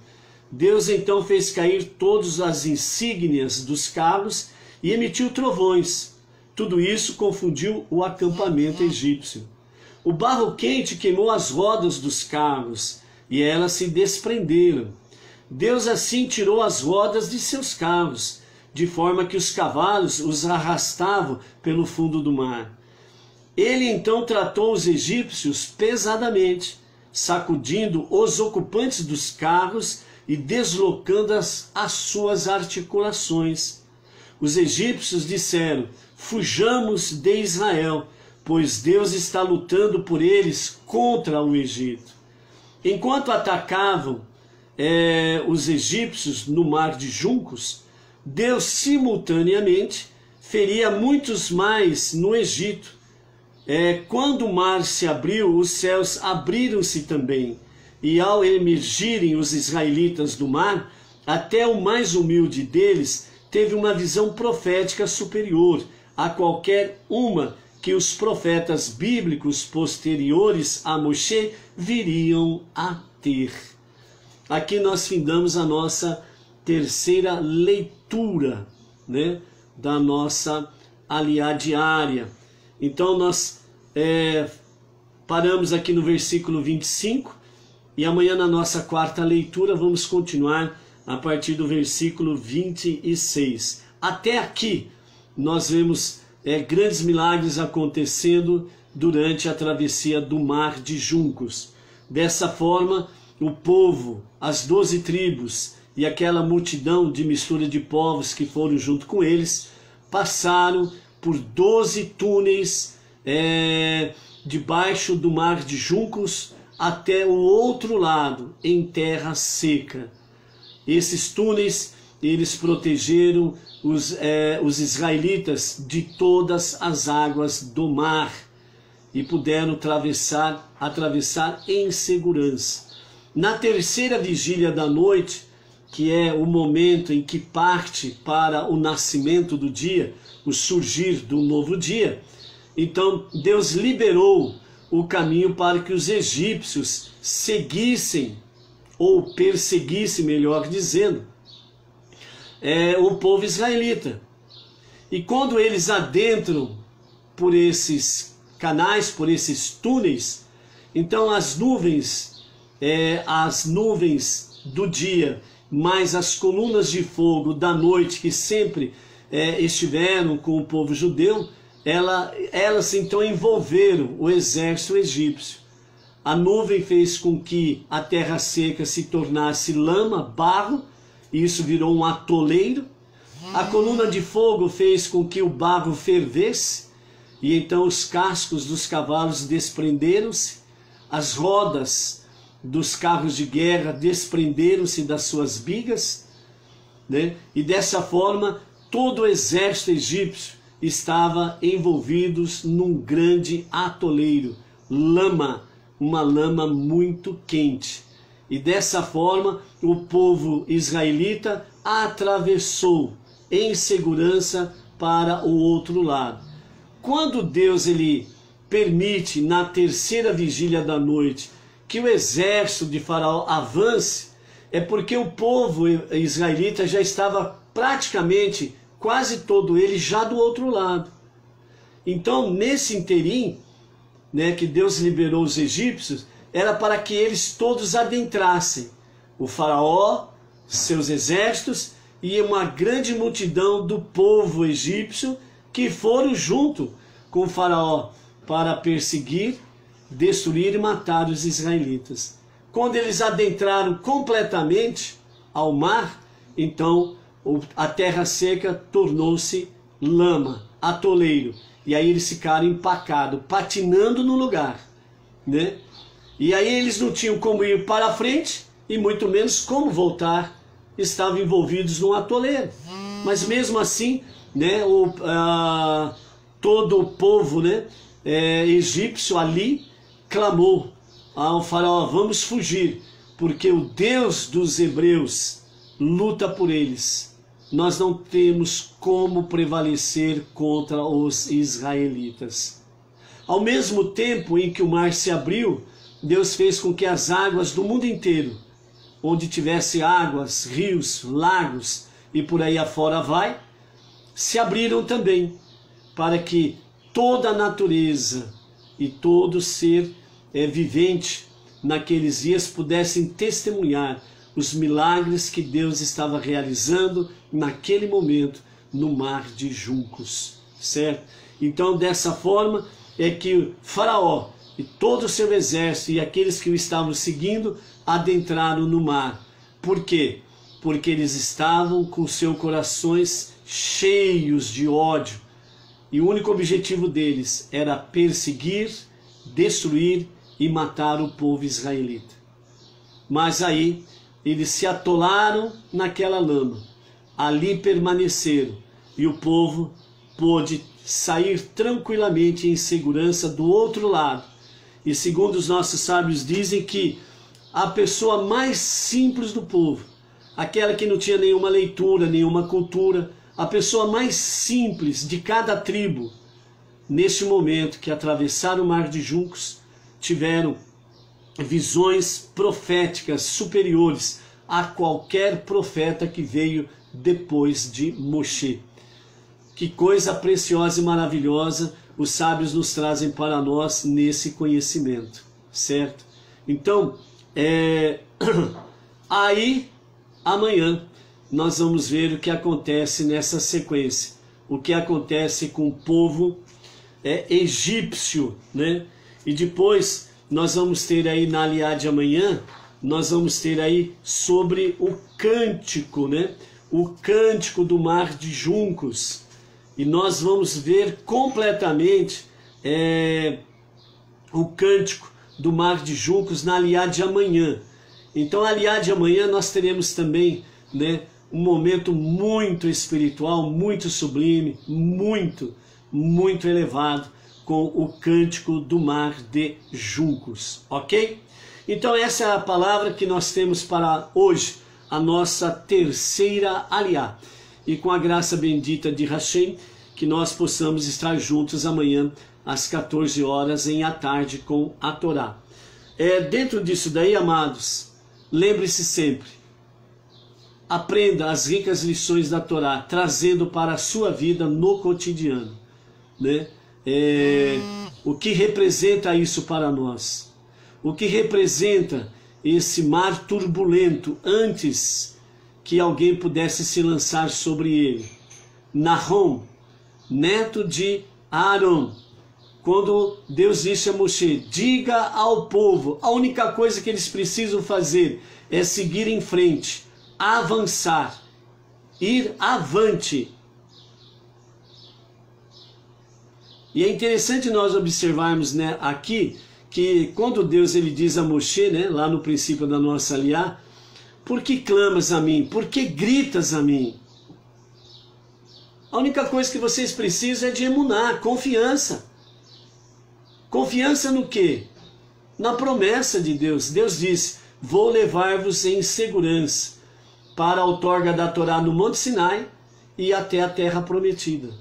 Speaker 1: Deus então fez cair todas as insígnias dos carros e emitiu trovões. Tudo isso confundiu o acampamento egípcio. O barro quente queimou as rodas dos carros, e elas se desprenderam. Deus assim tirou as rodas de seus carros, de forma que os cavalos os arrastavam pelo fundo do mar. Ele então tratou os egípcios pesadamente, sacudindo os ocupantes dos carros e deslocando as suas articulações. Os egípcios disseram: fujamos de Israel, pois Deus está lutando por eles contra o Egito. Enquanto atacavam os egípcios no Mar de Juncos, Deus simultaneamente feria muitos mais no Egito. Quando o mar se abriu, os céus abriram-se também, e ao emergirem os israelitas do mar, até o mais humilde deles teve uma visão profética superior a qualquer uma que os profetas bíblicos posteriores a Moshe viriam a ter. Aqui nós findamos a nossa terceira leitura, né, da nossa aliá diária. Então nós paramos aqui no versículo 25 e amanhã na nossa quarta leitura vamos continuar a partir do versículo 26. Até aqui nós vemos grandes milagres acontecendo durante a travessia do Mar de Juncos. Dessa forma, o povo, as 12 tribos e aquela multidão de mistura de povos que foram junto com eles, passaram por 12 túneis debaixo do Mar de Juncos até o outro lado, em terra seca. Esses túneis, eles protegeram os israelitas de todas as águas do mar. e puderam atravessar em segurança. Na terceira vigília da noite, que é o momento em que parte para o nascimento do dia, o surgir do novo dia, então Deus liberou o caminho para que os egípcios seguissem, ou perseguissem, melhor dizendo, o povo israelita. E quando eles adentram por esses canais, por esses túneis, então as nuvens do dia, mais as colunas de fogo da noite, que sempre estiveram com o povo judeu, elas então envolveram o exército egípcio. A nuvem fez com que a terra seca se tornasse lama, barro, e isso virou um atoleiro. A coluna de fogo fez com que o barro fervesse, e então os cascos dos cavalos desprenderam-se, as rodas dos carros de guerra desprenderam-se das suas bigas, né? E dessa forma todo o exército egípcio estava envolvido num grande atoleiro, lama, uma lama muito quente. E dessa forma o povo israelita atravessou em segurança para o outro lado. Quando Deus permite na terceira vigília da noite que o exército de Faraó avance, é porque o povo israelita já estava praticamente, quase todo ele, já do outro lado. Então, nesse interim, né, que Deus liberou os egípcios, era para que eles todos adentrassem. O Faraó, seus exércitos e uma grande multidão do povo egípcio que foram junto com o Faraó para perseguir, destruir e matar os israelitas. Quando eles adentraram completamente ao mar, então a terra seca tornou-se lama, atoleiro. E aí eles ficaram empacados, patinando no lugar, né? E aí eles não tinham como ir para frente e muito menos como voltar. Estavam envolvidos num atoleiro. Mas mesmo assim, né, todo o povo, né, egípcio ali clamou ao Faraó: vamos fugir, porque o Deus dos hebreus luta por eles. Nós não temos como prevalecer contra os israelitas. Ao mesmo tempo em que o mar se abriu, Deus fez com que as águas do mundo inteiro, onde tivesse águas, rios, lagos e por aí afora vai, se abriram também, para que toda a natureza e todo ser vivente naqueles dias pudessem testemunhar os milagres que Deus estava realizando naquele momento no mar de juncos, certo? Então, dessa forma é que Faraó e todo o seu exército e aqueles que o estavam seguindo adentraram no mar. Por quê? Porque eles estavam com seus corações cheios de ódio, e o único objetivo deles era perseguir, destruir e matar o povo israelita. Mas aí eles se atolaram naquela lama, ali permaneceram, e o povo pôde sair tranquilamente em segurança do outro lado. E segundo os nossos sábios dizem que a pessoa mais simples do povo, aquela que não tinha nenhuma leitura, nenhuma cultura, a pessoa mais simples de cada tribo, neste momento que atravessaram o mar de juncos, tiveram visões proféticas superiores a qualquer profeta que veio depois de Moshe. Que coisa preciosa e maravilhosa os sábios nos trazem para nós nesse conhecimento, certo? Então, aí amanhã nós vamos ver o que acontece nessa sequência, o que acontece com o povo egípcio, né? E depois nós vamos ter aí na aliá de amanhã, nós vamos ter aí sobre o cântico, né? O cântico do mar de juncos. E nós vamos ver completamente o cântico do mar de juncos na aliá de amanhã. Então, a aliá de amanhã nós teremos também, né, um momento muito espiritual, muito sublime, muito elevado, com o cântico do mar de juncos, ok? Então essa é a palavra que nós temos para hoje, a nossa terceira aliá. E com a graça bendita de Hashem, que nós possamos estar juntos amanhã às 14 horas em à tarde com a Torá. Dentro disso daí, amados, lembre-se sempre, aprenda as ricas lições da Torá, trazendo para a sua vida no cotidiano, né? O que representa isso para nós? O que representa esse mar turbulento antes que alguém pudesse se lançar sobre ele? Nahom, neto de Aaron, quando Deus disse a Moshe, diga ao povo, a única coisa que eles precisam fazer é seguir em frente, avançar, ir avante. E é interessante nós observarmos, né, aqui, que quando Deus ele diz a Moshe, né, lá no princípio da nossa aliá, por que clamas a mim? Por que gritas a mim? A única coisa que vocês precisam é de emuná, confiança. Confiança no quê? Na promessa de Deus. Deus disse, vou levar-vos em segurança para a outorga da Torá no Monte Sinai e até a terra prometida.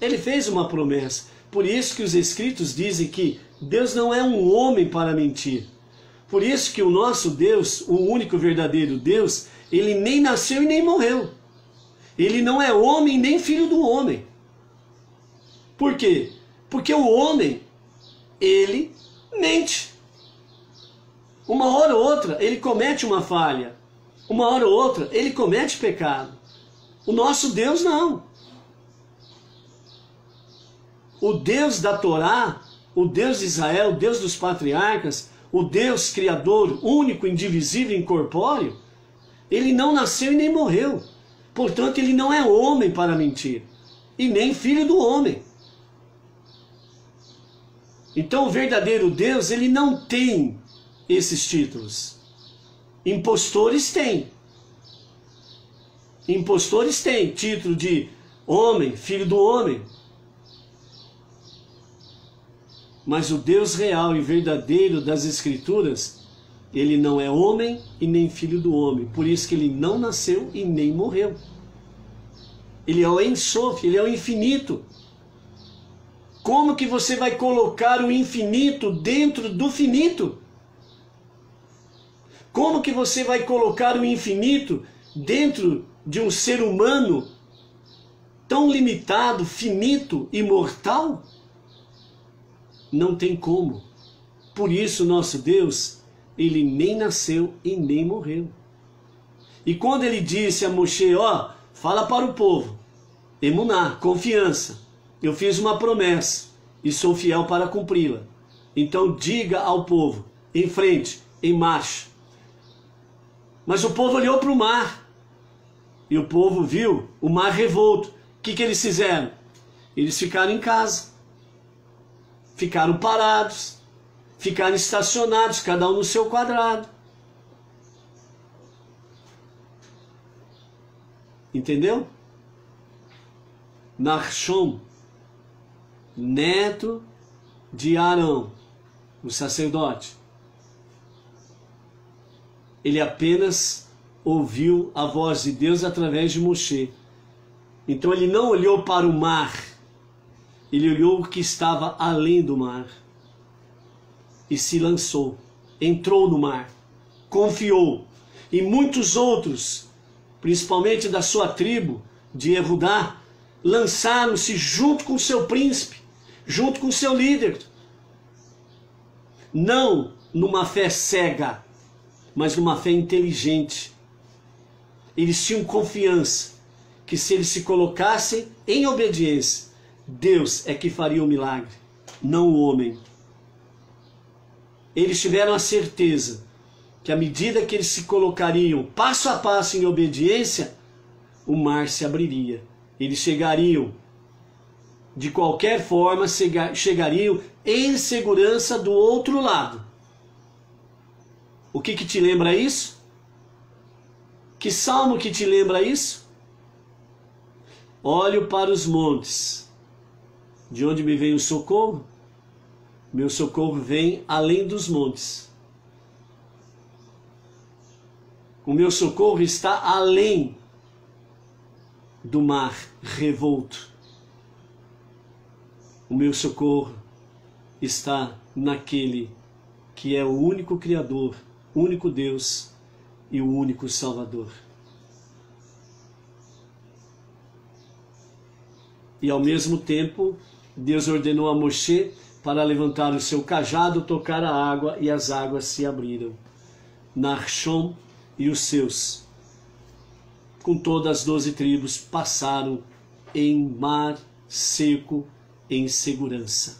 Speaker 1: Ele fez uma promessa. Por isso que os escritos dizem que Deus não é um homem para mentir. Por isso que o nosso Deus, o único verdadeiro Deus, ele nem nasceu e nem morreu. Ele não é homem nem filho do homem. Por quê? Porque o homem, ele mente. Uma hora ou outra ele comete uma falha. Uma hora ou outra ele comete pecado. O nosso Deus não. O Deus da Torá, o Deus de Israel, o Deus dos patriarcas, o Deus criador, único, indivisível e incorpóreo, ele não nasceu e nem morreu. Portanto, ele não é homem para mentir. E nem filho do homem. Então, o verdadeiro Deus, ele não tem esses títulos. Impostores têm. Impostores têm título de homem, filho do homem. Mas o Deus real e verdadeiro das Escrituras, ele não é homem e nem filho do homem. Por isso que ele não nasceu e nem morreu. Ele é o Ein Sof, ele é o infinito. Como que você vai colocar o infinito dentro do finito? Como que você vai colocar o infinito dentro de um ser humano tão limitado, finito e mortal? Não tem como. Por isso nosso Deus, ele nem nasceu e nem morreu. E quando ele disse a Moshe, ó, fala para o povo, emuná, confiança, eu fiz uma promessa e sou fiel para cumpri-la. Então diga ao povo, em frente, em marcha. Mas o povo olhou para o mar e o povo viu o mar revolto. O que eles fizeram? Eles ficaram em casa. Ficaram parados, ficaram estacionados, cada um no seu quadrado. Entendeu? Nachshon, neto de Arão, o sacerdote. Ele apenas ouviu a voz de Deus através de Moshe. Então ele não olhou para o mar. Ele olhou o que estava além do mar e se lançou, entrou no mar, confiou. E muitos outros, principalmente da sua tribo de Yehudá, lançaram-se junto com seu príncipe, junto com seu líder. Não numa fé cega, mas numa fé inteligente. Eles tinham confiança que se eles se colocassem em obediência, Deus é que faria o milagre, não o homem. Eles tiveram a certeza que à medida que eles se colocariam passo a passo em obediência, o mar se abriria. Eles chegariam, de qualquer forma, chegariam em segurança do outro lado. O que te lembra isso? Que salmo que te lembra isso? Olho para os montes. De onde me vem o socorro? Meu socorro vem além dos montes. O meu socorro está além do mar revolto. O meu socorro está naquele que é o único Criador, único Deus e o único Salvador. E ao mesmo tempo, Deus ordenou a Moshe para levantar o seu cajado, tocar a água, e as águas se abriram. Nachshon e os seus, com todas as 12 tribos, passaram em mar seco, em segurança.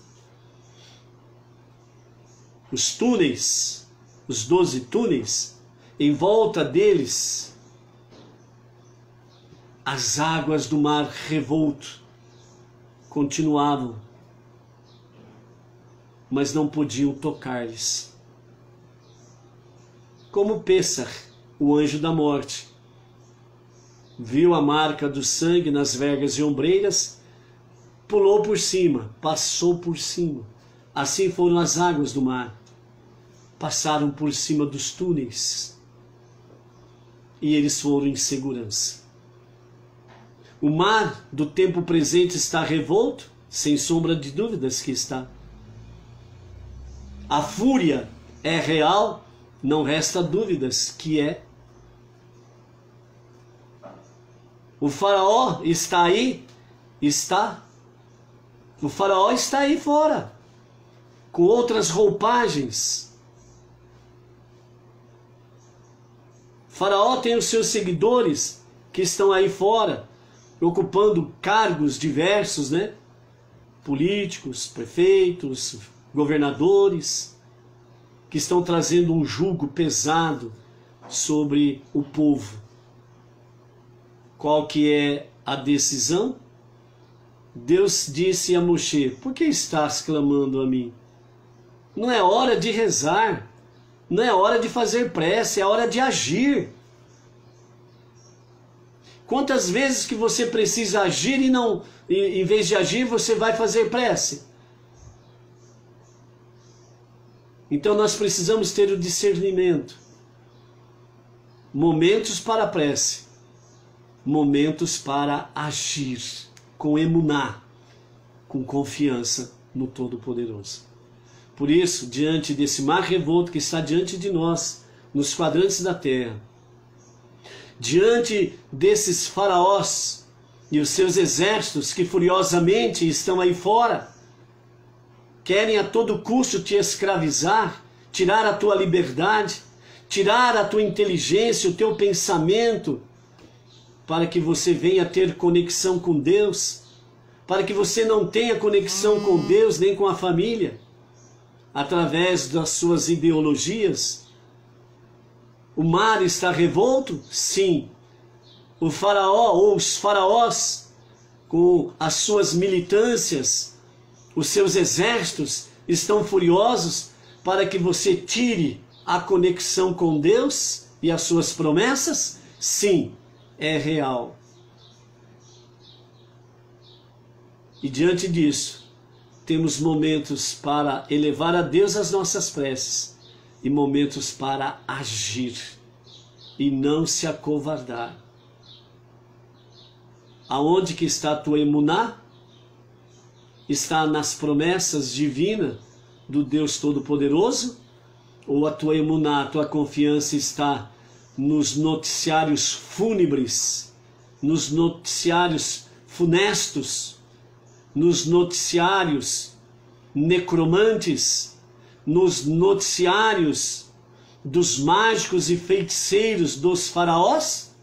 Speaker 1: Os túneis, os 12 túneis, em volta deles, as águas do mar revolto continuavam, mas não podiam tocar-lhes. Como Pêssar, o anjo da morte, viu a marca do sangue nas vergas e ombreiras, pulou por cima, passou por cima. Assim foram as águas do mar, passaram por cima dos túneis e eles foram em segurança. O mar do tempo presente está revolto, sem sombra de dúvidas que está. A fúria é real, não resta dúvidas que é. O faraó está aí? Está. O faraó está aí fora, com outras roupagens. O faraó tem os seus seguidores que estão aí fora, ocupando cargos diversos, né? Políticos, prefeitos, governadores, que estão trazendo um jugo pesado sobre o povo. Qual que é a decisão? Deus disse a Moshe: por que estás clamando a mim? Não é hora de rezar, não é hora de fazer prece, é hora de agir. Quantas vezes que você precisa agir e não, em vez de agir, você vai fazer prece? Então nós precisamos ter o discernimento. Momentos para a prece, momentos para agir com emuná, com confiança no Todo-Poderoso. Por isso, diante desse mar revolto que está diante de nós, nos quadrantes da terra, diante desses faraós e os seus exércitos que furiosamente estão aí fora, querem a todo custo te escravizar, tirar a tua liberdade, tirar a tua inteligência, o teu pensamento, para que você venha ter conexão com Deus, para que você não tenha conexão com Deus nem com a família, através das suas ideologias. O mar está revolto? Sim. O faraó ou os faraós, com as suas militâncias, os seus exércitos, estão furiosos para que você tire a conexão com Deus e as suas promessas? Sim, é real. E diante disso, temos momentos para elevar a Deus as nossas preces e momentos para agir e não se acovardar. Aonde que está a tua emuná? Está nas promessas divinas do Deus Todo-Poderoso? Ou a tua emuná, a tua confiança está nos noticiários fúnebres, nos noticiários funestos, nos noticiários necromantes, nos noticiários dos mágicos e feiticeiros dos faraós?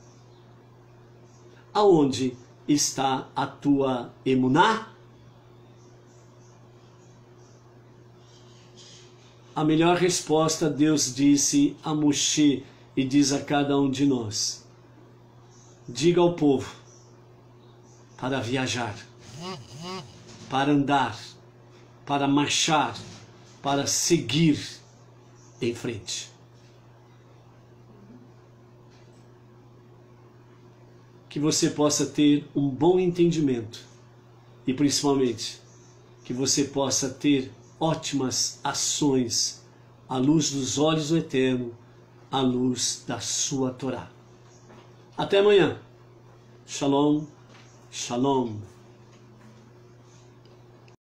Speaker 1: Aonde está a tua emuná? A melhor resposta Deus disse a Moshe e diz a cada um de nós: diga ao povo para viajar, para andar, para marchar, para seguir em frente. Que você possa ter um bom entendimento e principalmente que você possa ter ótimas ações à luz dos olhos do Eterno, à luz da sua Torá. Até amanhã. Shalom, shalom.